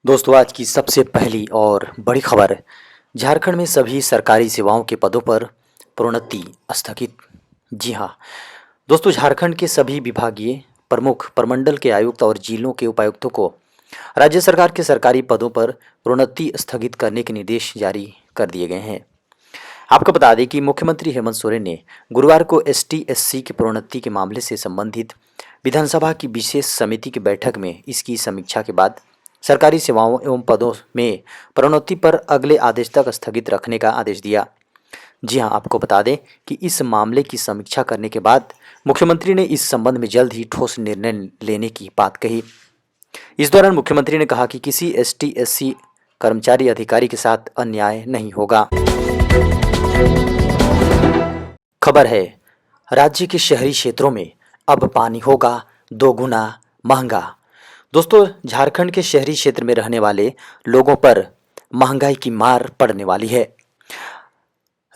दोस्तों, आज की सबसे पहली और बड़ी खबर। झारखंड में सभी सरकारी सेवाओं के पदों पर प्रोन्नति स्थगित। जी हाँ दोस्तों, झारखंड के सभी विभागीय प्रमुख, प्रमंडल के आयुक्त और जिलों के उपायुक्तों को राज्य सरकार के सरकारी पदों पर प्रोन्नति स्थगित करने के निर्देश जारी कर दिए गए हैं। आपको बता दें कि मुख्यमंत्री हेमंत सोरेन ने गुरुवार को ST/SC की प्रोन्नति के मामले से संबंधित विधानसभा की विशेष समिति की बैठक में इसकी समीक्षा के बाद सरकारी सेवाओं एवं पदों में प्रोन्नति पर अगले आदेश तक स्थगित रखने का आदेश दिया। जी हां, आपको बता दें कि इस मामले की समीक्षा करने के बाद मुख्यमंत्री ने इस संबंध में जल्द ही ठोस निर्णय लेने की बात कही। इस दौरान मुख्यमंत्री ने कहा कि किसी ST/SC कर्मचारी अधिकारी के साथ अन्याय नहीं होगा। खबर है, राज्य के शहरी क्षेत्रों में अब पानी होगा 2 गुना महंगा। दोस्तों, झारखंड के शहरी क्षेत्र में रहने वाले लोगों पर महंगाई की मार पड़ने वाली है।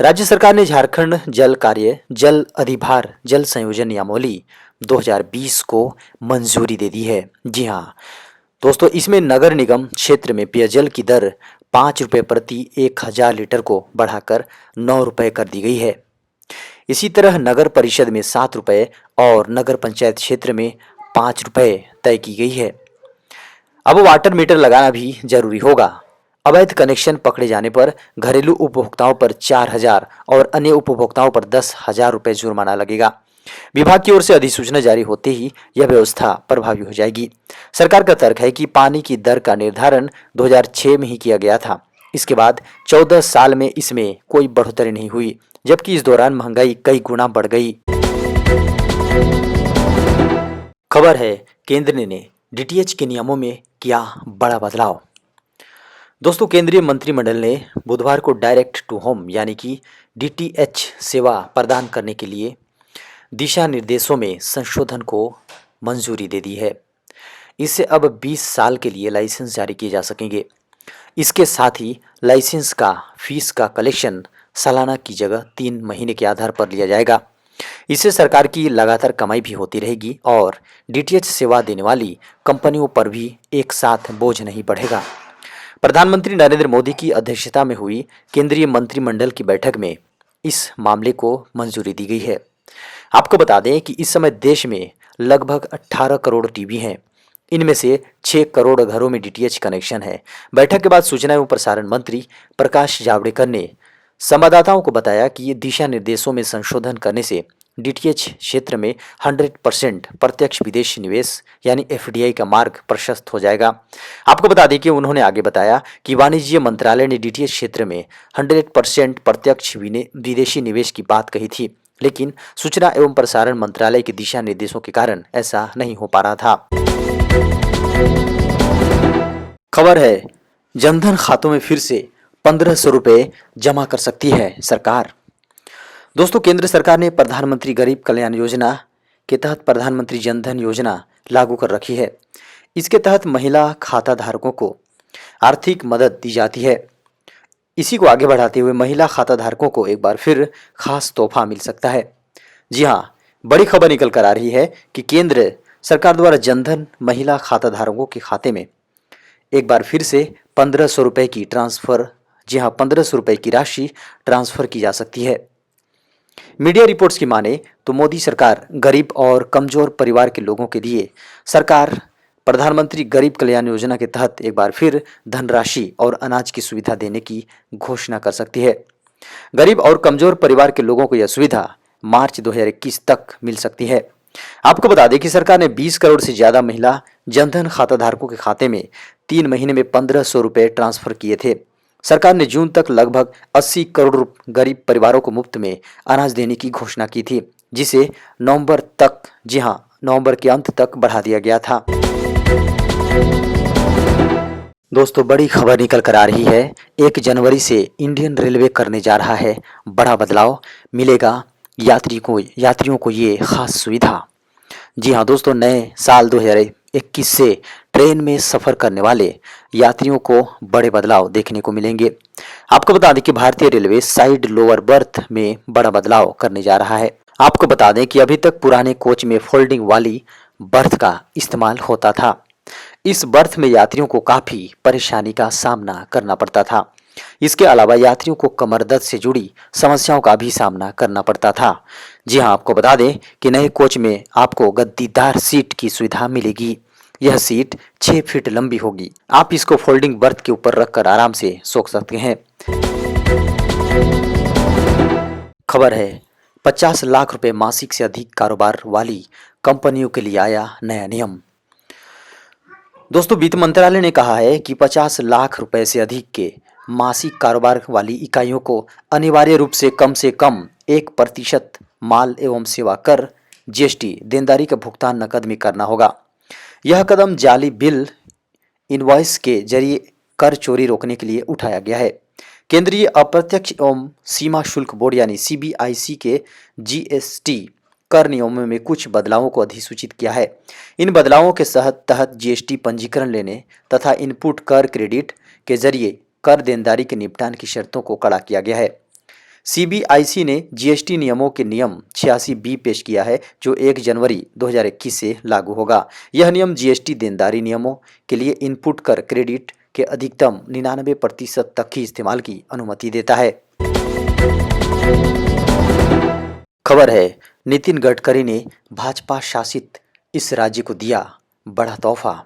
राज्य सरकार ने झारखंड जल कार्य जल अधिभार जल संयोजन नियमावली 2020 को मंजूरी दे दी है। जी हाँ दोस्तों, इसमें नगर निगम क्षेत्र में पेयजल की दर 5 रुपये प्रति 1000 लीटर को बढ़ाकर 9 रुपये कर दी गई है। इसी तरह नगर परिषद में 7 रुपये और नगर पंचायत क्षेत्र में 5 रुपये तय की गई है। अब वाटर मीटर लगाना भी जरूरी होगा। अवैध कनेक्शन पकड़े जाने पर घरेलू उपभोक्ताओं पर 4000 और अन्य उपभोक्ताओं पर 10,000 रुपये जुर्माना लगेगा। विभाग की ओर से अधिसूचना जारी होते ही यह व्यवस्था प्रभावी हो जाएगी। सरकार का तर्क है कि पानी की दर का निर्धारण 2006 में ही किया गया था। इसके बाद 14 साल में इसमें कोई बढ़ोतरी नहीं हुई, जबकि इस दौरान महंगाई कई गुना बढ़ गई। खबर है, केंद्र ने DTH के नियमों में किया बड़ा बदलाव। दोस्तों, केंद्रीय मंत्रिमंडल ने बुधवार को डायरेक्ट टू होम यानी कि DTH सेवा प्रदान करने के लिए दिशा निर्देशों में संशोधन को मंजूरी दे दी है। इससे अब 20 साल के लिए लाइसेंस जारी किए जा सकेंगे। इसके साथ ही लाइसेंस का फीस का कलेक्शन सालाना की जगह 3 महीने के आधार पर लिया जाएगा। इससे सरकार की लगातार कमाई भी होती रहेगी और DTH सेवा देने वाली कंपनियों पर भी एक साथ बोझ नहीं बढ़ेगा। प्रधानमंत्री नरेंद्र मोदी की अध्यक्षता में हुई केंद्रीय मंत्रिमंडल की बैठक में इस मामले को मंजूरी दी गई है। आपको बता दें कि इस समय देश में लगभग 18 करोड़ टीवी हैं। इनमें से 6 करोड़ घरों में DTH कनेक्शन है। बैठक के बाद सूचना एवं प्रसारण मंत्री प्रकाश जावड़ेकर ने संवाददाताओं को बताया कि ये दिशा निर्देशों में संशोधन करने से DTH क्षेत्र में 100% प्रत्यक्ष विदेशी निवेश यानी FDI का मार्ग प्रशस्त हो जाएगा। आपको बता दें कि उन्होंने आगे बताया कि वाणिज्य मंत्रालय ने DTH क्षेत्र में 100% प्रत्यक्ष विदेशी निवेश की बात कही थी, लेकिन सूचना एवं प्रसारण मंत्रालय के दिशा निर्देशों के कारण ऐसा नहीं हो पा रहा था। खबर है, जनधन खातों में फिर से 1500 रुपये जमा कर सकती है सरकार। दोस्तों, केंद्र सरकार ने प्रधानमंत्री गरीब कल्याण योजना के तहत प्रधानमंत्री जनधन योजना लागू कर रखी है। इसके तहत महिला खाता धारकों को आर्थिक मदद दी जाती है। इसी को आगे बढ़ाते हुए महिला खाता धारकों को एक बार फिर खास तोहफा मिल सकता है। जी हाँ, बड़ी खबर निकल कर आ रही है कि केंद्र सरकार द्वारा जनधन महिला खाता धारकों के खाते में एक बार फिर से 1500 रुपये की ट्रांसफर 1500 रुपये की राशि ट्रांसफर की जा सकती है। मीडिया रिपोर्ट्स की माने तो मोदी सरकार गरीब और कमजोर परिवार के लोगों के लिए सरकार प्रधानमंत्री गरीब कल्याण योजना के तहत एक बार फिर धनराशि और अनाज की सुविधा देने की घोषणा कर सकती है। गरीब और कमजोर परिवार के लोगों को यह सुविधा मार्च 2021 तक मिल सकती है। आपको बता दें कि सरकार ने 20 करोड़ से ज्यादा महिला जनधन खाता धारकों के खाते में 3 महीने में 1500 रुपये ट्रांसफर किए थे। सरकार ने जून तक लगभग 80 करोड़ गरीब परिवारों को मुफ्त में अनाज देने की घोषणा की थी, जिसे नवंबर तक, जी हां, नवंबर के अंत तक बढ़ा दिया गया था। दोस्तों, बड़ी खबर निकल कर आ रही है। 1 जनवरी से इंडियन रेलवे करने जा रहा है बड़ा बदलाव। मिलेगा यात्रियों को ये खास सुविधा। जी हाँ दोस्तों, नए साल 2021 से ट्रेन में सफ़र करने वाले यात्रियों को बड़े बदलाव देखने को मिलेंगे। आपको बता दें कि भारतीय रेलवे साइड लोअर बर्थ में बड़ा बदलाव करने जा रहा है। आपको बता दें कि अभी तक पुराने कोच में फोल्डिंग वाली बर्थ का इस्तेमाल होता था। इस बर्थ में यात्रियों को काफी परेशानी का सामना करना पड़ता था। इसके अलावा यात्रियों को कमर दर्द से जुड़ी समस्याओं का भी सामना करना पड़ता था। जी हां, आपको बता दें कि नए कोच में आपको गद्दीदार सीट की सुविधा मिलेगी। यह सीट 6 फीट लंबी होगी। आप इसको फोल्डिंग बर्थ के ऊपर रखकर आराम से सो सकते हैं। खबर है 50 लाख रुपए मासिक से अधिक कारोबार वाली कंपनियों के लिए आया नया नियम। दोस्तों, वित्त मंत्रालय ने कहा है कि 50 लाख रुपए से अधिक के मासिक कारोबार वाली इकाइयों को अनिवार्य रूप से कम 1% माल एवं सेवा कर जीएसटी देनदारी का भुगतान नकद में करना होगा। यह कदम जाली बिल इनवॉइस के जरिए कर चोरी रोकने के लिए उठाया गया है। केंद्रीय अप्रत्यक्ष एवं सीमा शुल्क बोर्ड यानी सीबीआईसी के जीएसटी कर नियमों में कुछ बदलावों को अधिसूचित किया है। इन बदलावों के तहत जीएसटी पंजीकरण लेने तथा इनपुट कर क्रेडिट के जरिए कर देनदारी के निपटान की शर्तों को कड़ा किया गया है। सीबीआईसी ने जीएसटी नियमों के नियम 86 बी पेश किया है, जो 1 जनवरी 2021 से लागू होगा। यह नियम जीएसटी देनदारी नियमों के लिए इनपुट कर क्रेडिट के अधिकतम 99% तक ही इस्तेमाल की अनुमति देता है। खबर है नितिन गडकरी ने भाजपा शासित इस राज्य को दिया बड़ा तोहफा।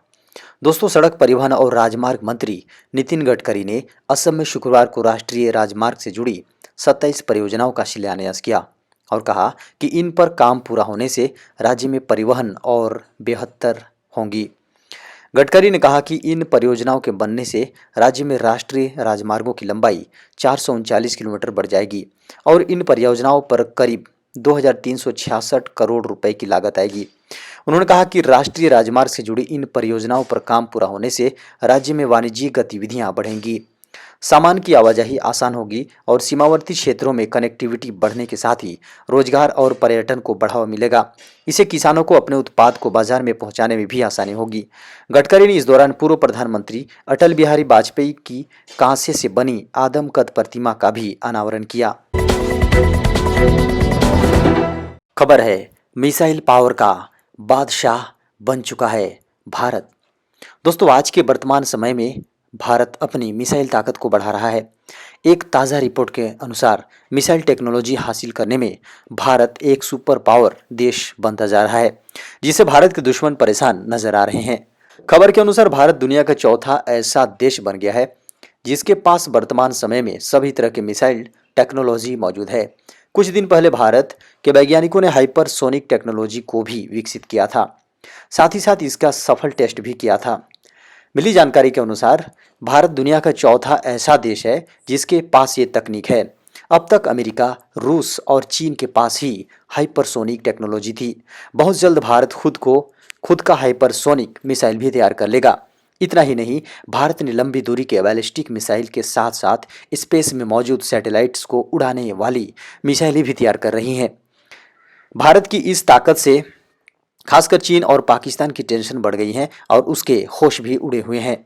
दोस्तों, सड़क परिवहन और राजमार्ग मंत्री नितिन गडकरी ने असम में शुक्रवार को राष्ट्रीय राजमार्ग से जुड़ी 27 परियोजनाओं का शिलान्यास किया और कहा कि इन पर काम पूरा होने से राज्य में परिवहन और बेहतर होंगी। गडकरी ने कहा कि इन परियोजनाओं के बनने से राज्य में राष्ट्रीय राजमार्गों की लंबाई 439 किलोमीटर बढ़ जाएगी और इन परियोजनाओं पर करीब 2366 करोड़ रुपए की लागत आएगी। उन्होंने कहा कि राष्ट्रीय राजमार्ग से जुड़ी इन परियोजनाओं पर काम पूरा होने से राज्य में वाणिज्यिक गतिविधियां बढ़ेंगी, सामान की आवाजाही आसान होगी और सीमावर्ती क्षेत्रों में कनेक्टिविटी बढ़ने के साथ ही रोजगार और पर्यटन को बढ़ावा मिलेगा। इससे किसानों को अपने उत्पाद को बाजार में पहुंचाने में भी आसानी होगी। गडकरी ने इस दौरान पूर्व प्रधानमंत्री अटल बिहारी वाजपेयी की कांसे से बनी आदमकद प्रतिमा का भी अनावरण किया। खबर है मिसाइल पावर का बादशाह बन चुका है भारत। दोस्तों, आज के वर्तमान समय में भारत अपनी मिसाइल ताकत को बढ़ा रहा है। एक ताज़ा रिपोर्ट के अनुसार मिसाइल टेक्नोलॉजी हासिल करने में भारत एक सुपर पावर देश बनता जा रहा है, जिससे भारत के दुश्मन परेशान नजर आ रहे हैं। खबर के अनुसार भारत दुनिया का चौथा ऐसा देश बन गया है जिसके पास वर्तमान समय में सभी तरह के मिसाइल टेक्नोलॉजी मौजूद है। कुछ दिन पहले भारत के वैज्ञानिकों ने हाइपरसोनिक टेक्नोलॉजी को भी विकसित किया था, साथ ही साथ इसका सफल टेस्ट भी किया था। मिली जानकारी के अनुसार भारत दुनिया का चौथा ऐसा देश है जिसके पास ये तकनीक है। अब तक अमेरिका, रूस और चीन के पास ही हाइपरसोनिक टेक्नोलॉजी थी। बहुत जल्द भारत खुद का हाइपरसोनिक मिसाइल भी तैयार कर लेगा। इतना ही नहीं, भारत ने लंबी दूरी के बैलिस्टिक मिसाइल के साथ साथ स्पेस में मौजूद सैटेलाइट्स को उड़ाने वाली मिसाइलें भी तैयार कर रही हैं। भारत की इस ताकत से खासकर चीन और पाकिस्तान की टेंशन बढ़ गई है और उसके होश भी उड़े हुए हैं।